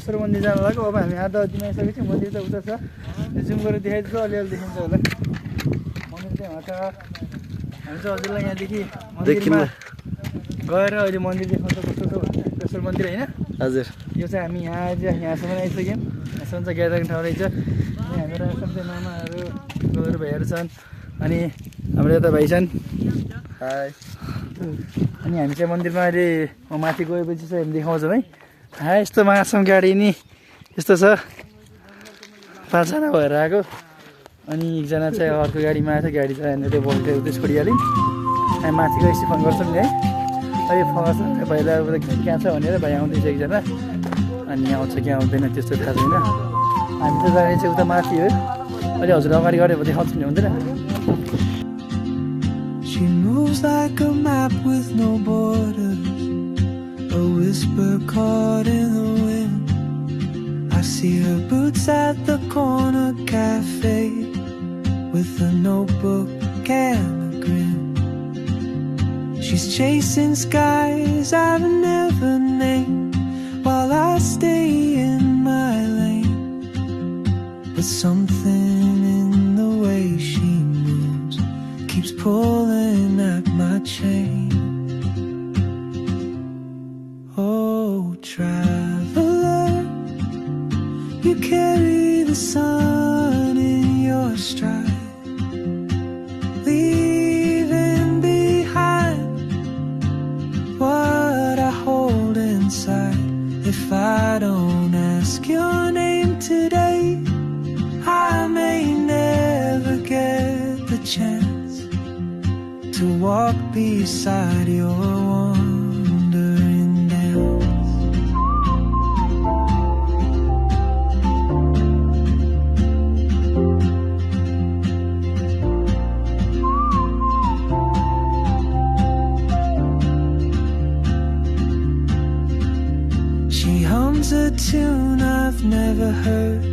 दोस्रो मन्दिर जानु लाग्यो अब हामी आधा अझिमा आइसकेको छौँ मन्दिर त उता छ जुम गरेर देखाइदिन्छ अलिअलि देखिन्छ होला मन्दिर चाहिँ उहाँ छ हामी चाहिँ हजुरलाई यहाँदेखि मन्दिरमा गएर अहिले मन्दिर देखाउँछ कस्तो छ दोस्रो मन्दिर होइन हजुर यो चाहिँ हामी यहाँसम्म आइसक्यौँ यहाँसम्म चाहिँ ग्यादरिङ ठाउँ रहेछ अनि हाम्रो आसम चाहिँ मामाहरू गोरु भाइहरू छन् अनि हाम्रो यता भाइ छन् हाई अनि हामी चाहिँ मन्दिरमा अहिले माथि गएपछि चाहिँ हामी देखाउँछौँ है यस्तो मासम गाडी नि यस्तो छ 5 जना भएर आएको अनि एकजना चाहिँ अर्को गाडीमा आएको गाडी चाहिँ यहाँनिर बोल्दै उतै छोडिहाल्यौँ हामी माथि गएपछि फोन गर्छौँ नि है अहिले फर्स्ट भाइलाई अब कहाँ छ भनेर भाइ आउँदैछ एकजना अनि आउँछ कि आउँदैन त्यस्तो थाहा छैन हामी त जाने चाहिँ उता माथि हो अहिले हजुर अगाडि गऱ्यो भने देखाउँछ नि हुँदैन She moves like a map with no borders, a whisper caught in the wind. I see her boots at the corner cafe with a notebook and a grin. She's chasing skies I've never named while I stay in my lane. But something in the way she moves keeps pulling at my chain. Oh, traveler, you carry the sun in your stride, leaving behind what I hold inside. If I don't ask your name today, I may never get the chance to walk beside your wandering dance. She hums a tune I've never heard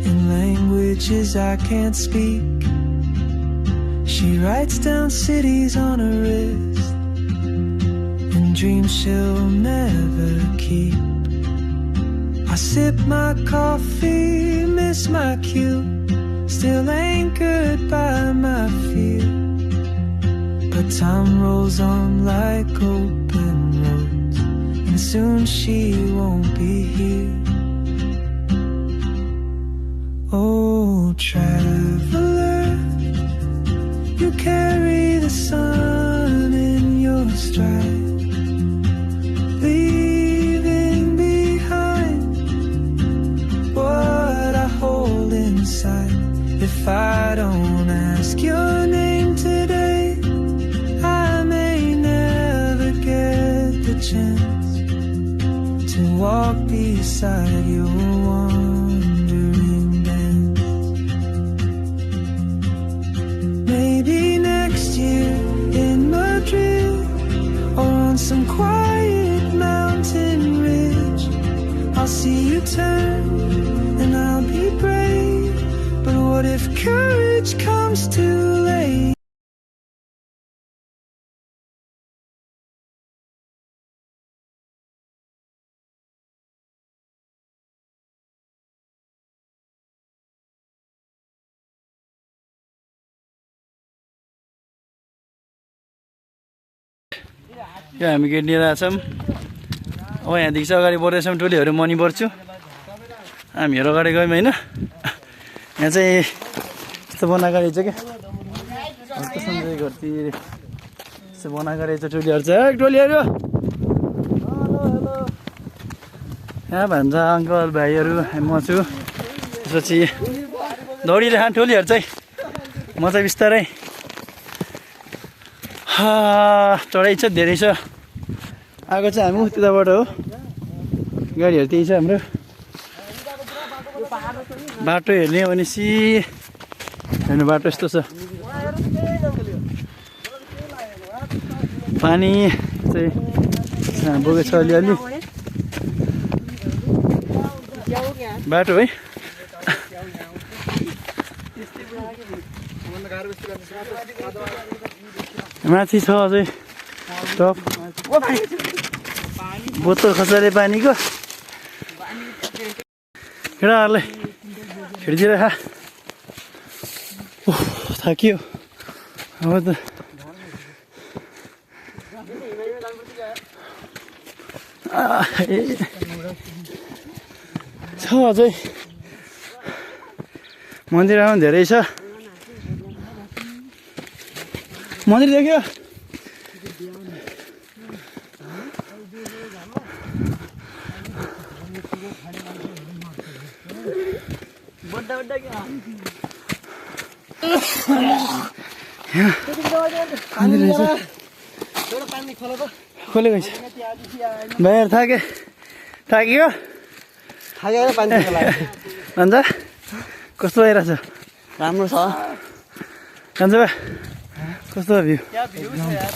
in languages I can't speak. She writes down cities on her wrist and dreams she'll never keep. I sip my coffee, miss my cue, still anchored by my fear. But time rolls on like open roads, and soon she won't be here. Oh, traveler, you carry the sun in your stride, leaving behind what I hold inside. If I don't ask your name today, I may never get the chance to walk beside your wandering dance. Maybe next year in Madrid or on some quiet mountain ridge, I'll see you turn and I'll be brave. But what if courage comes too late? यो हामी get लिएर आछौँ अब यहाँदेखि चाहिँ अगाडि बढ्दैछौँ टोलीहरू मनि बढ्छु हामीहरू अगाडि गयौँ होइन यहाँ चाहिँ यस्तो बनाएको रहेछ क्या हल्का सन्जय घरती यस्तो बनाएको रहेछ टोलीहरू चाहिँ टोलीहरू यहाँ भन्छ अङ्कल भाइहरू म छु त्यसपछि दौडिरहन् टोलीहरू चाहिँ म चाहिँ बिस्तारै चढाइ छ धेरै छ आएको चाहिँ हामी त्यताबाट हो गाडीहरू त्यही छ हाम्रो बाटो हेर्ने हो भनेपछि हेर्नु बाटो यस्तो छ पानी चाहिँ बोकेको छ अलिअलि बाटो है माथि छ अझै टप बोतल खसाले पानीको केटाहरूलाई खिड्दिएर खा थाकियो अब त छ अझै मन्दिरमा धेरै छ मन्दिर देख्यो खोलेको छ बाहिर थाक्यो अन्त कस्तो भइरहेछ राम्रो छ कान्छ बा कस्तो भ्यू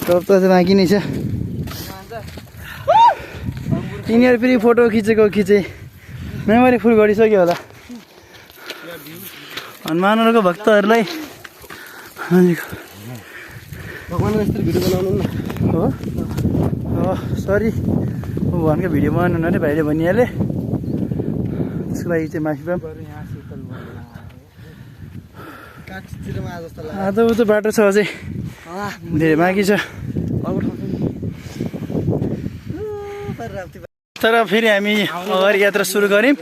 टप त बाँकी नै छ यिनीहरू फेरि फोटो खिचे मेमोरी फुल गरिसक्यो होला हनुमानहरूको भक्तहरूलाई भगवान्को यस्तो भिडियो बनाउनु न हो सरी भगवान्को भिडियो बनाउनु अरे भाइले भनिहाले त्यसको लागि चाहिँ माफी पाऊँ आधा उतो बाटो छ अझै धेरै बाँकी छ तर फेरि हामी अगाडि यात्रा सुरु गऱ्यौँ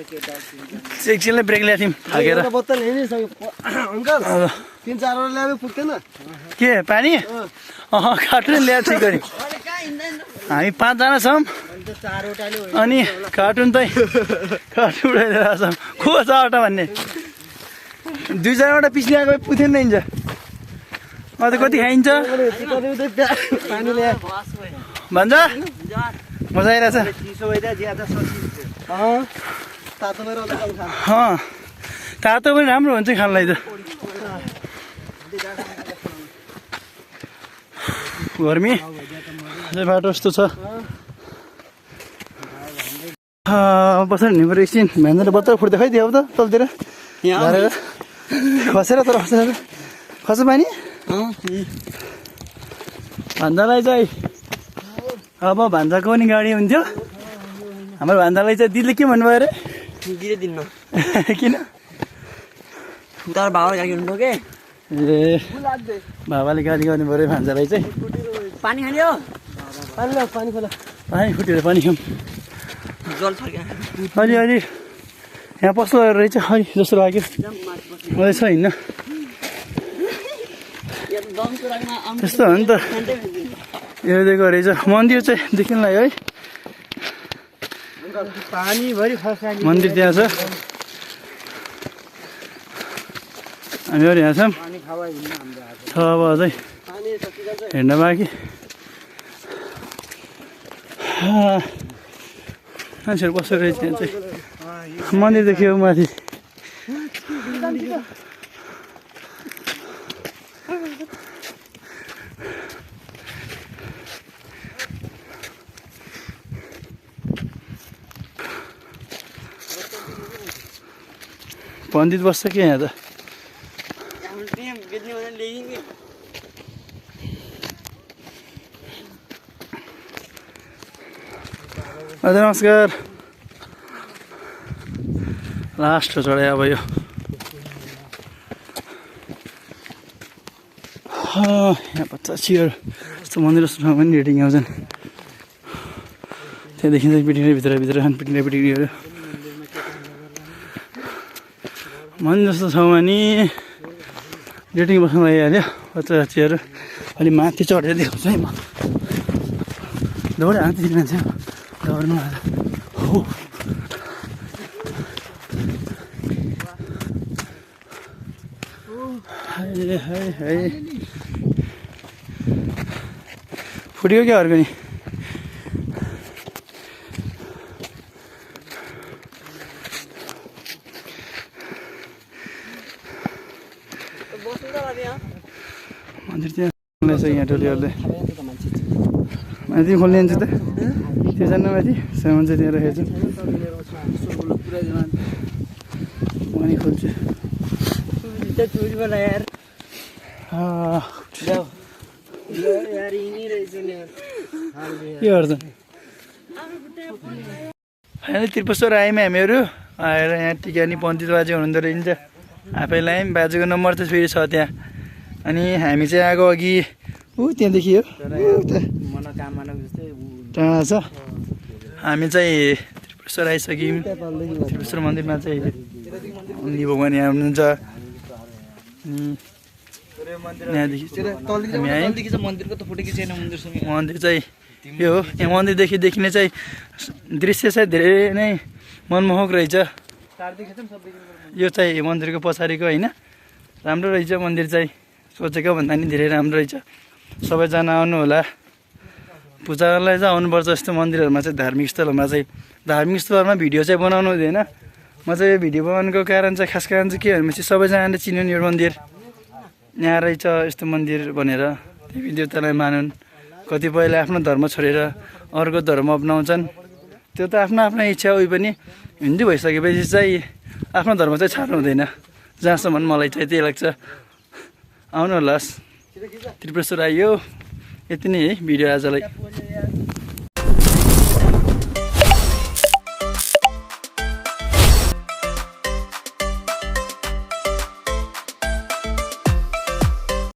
एकछिनलाई ब्रेक ल्याएको थियौँ थाकेर बोतल अङ्कल 3-4 ल्याए पुग्दैन के पानी कार्टुन ल्याएर ठिक गऱ्यौँ हामी 5 जना छौँ अनि कार्टुन उठाइदिएर छौँ को छ अटा भन्ने 2-4वटा पिछले आएको पुग्थेन नि हिँड्छ अझ कति खाइन्छ भन्छ मजा आइरहेछ तातो पनि राम्रो हुन्छ खानलाई त गर्मी अझै बाटो यस्तो छ बसेर हिँड्नु पऱ्यो एकछिन भ्यान्जर बत्तर फुट्दै खै दियो अब त तलतिर झरेर खसेर तर खस पानी भान्जालाई चाहिँ अब भान्जाको पनि गाडी हुन्थ्यो हाम्रो भान्जालाई चाहिँ दिदीले के भन्नुभयो अरे दिँदै दिन्न किन तर भाउले गाडी हुनु के ए बाबाले गाली गर्नु पऱ्यो भान्जालाई चाहिँ पानी खाने हो पानी खोला पानी फुटेर पानी खाऊँ जल छ अलि यहाँ पस्लो रहेछ अलि जस्तो लाग्यो मलाई छ हिँड्न त्यस्तो हो नि त यो दिएको रहेछ मन्दिर चाहिँ देखिनलाई है मन्दिर त्यहाँ छ हामीहरू यहाँ छौँ छ अब अझै हिँड्न बाँकी मान्छेहरू बसेर रहेछ यहाँ चाहिँ मन्दिर देखियो माथि पण्डित बस्छ के यहाँ त हजुर नमस्कार लास्ट हो चढाइ अब यो यहाँ 50 यस्तो मन्दिर जस्तो ठाउँ पनि रेटिङ आउँछन् त्यहाँदेखि चाहिँ पिटिने भित्र पिटिने पिटिनेहरू मन्दिर जस्तो ठाउँमा नि रेटिङ बस्नु लागिहाल्यो 50 अलि माथि चढेर देखाउँछु है म दौडे हात मान्छे दौड्नु हो हाय फुट्यो क्या अर्को नि मन्दिर त्यहाँ छ यहाँ टोलीहरूले माथि खोल्ने हुन्छ त त्यो जान्न माथि सामान चाहिँ त्यहाँ राखेको छु अनि खोल्छु के गर्छ फाइनली त्रिपुरेश्वर आयौँ हामीहरू आएर यहाँ टिकानी पण्डित बाजे हुनुहुँदो रहेछ आफैलाई पनि बाजेको नम्बर त फेरि छ त्यहाँ अनि हामी चाहिँ आएको अघि त्यहाँ देखियो टाढा छ हामी चाहिँ त्रिपुरेश्वर आइसक्यौँ त्रिपुरेश्वर मन्दिरमा चाहिँ अग्नि भगवान् यहाँ हुनुहुन्छ यहाँदेखि हामी आयौँ मन्दिर चाहिँ यो हो यहाँ मन्दिरदेखि देखिने चाहिँ दृश्य चाहिँ धेरै नै मनमोहक रहेछ यो चाहिँ मन्दिरको पछाडिको होइन राम्रो रहेछ मन्दिर चाहिँ सोचेको भन्दा नि धेरै राम्रो रहेछ सबैजना आउनु होला पूजालाई चाहिँ आउनुपर्छ यस्तो मन्दिरहरूमा चाहिँ धार्मिक स्थलहरूमा चाहिँ धार्मिक स्थलमा भिडियो चाहिँ बनाउनु हुँदैन म चाहिँ यो भिडियो बनाउनुको कारण चाहिँ खास कारण चाहिँ के भनेपछि सबैजनाले चिनुन् यो मन्दिर यहाँ रहेछ यस्तो मन्दिर भनेर देवी देवतालाई मानुन् कतिपयले आफ्नो धर्म छोडेर अर्को धर्म अपनाउँछन् त्यो त आफ्नो आफ्नो इच्छा उयो पनि हिन्दू भइसकेपछि चाहिँ आफ्नो धर्म चाहिँ छाड्नु हुँदैन जहाँसम्म मलाई चाहिँ त्यही लाग्छ आउनु होला त्रिपुरेश्वर आइयो यति नै है भिडियो आजलाई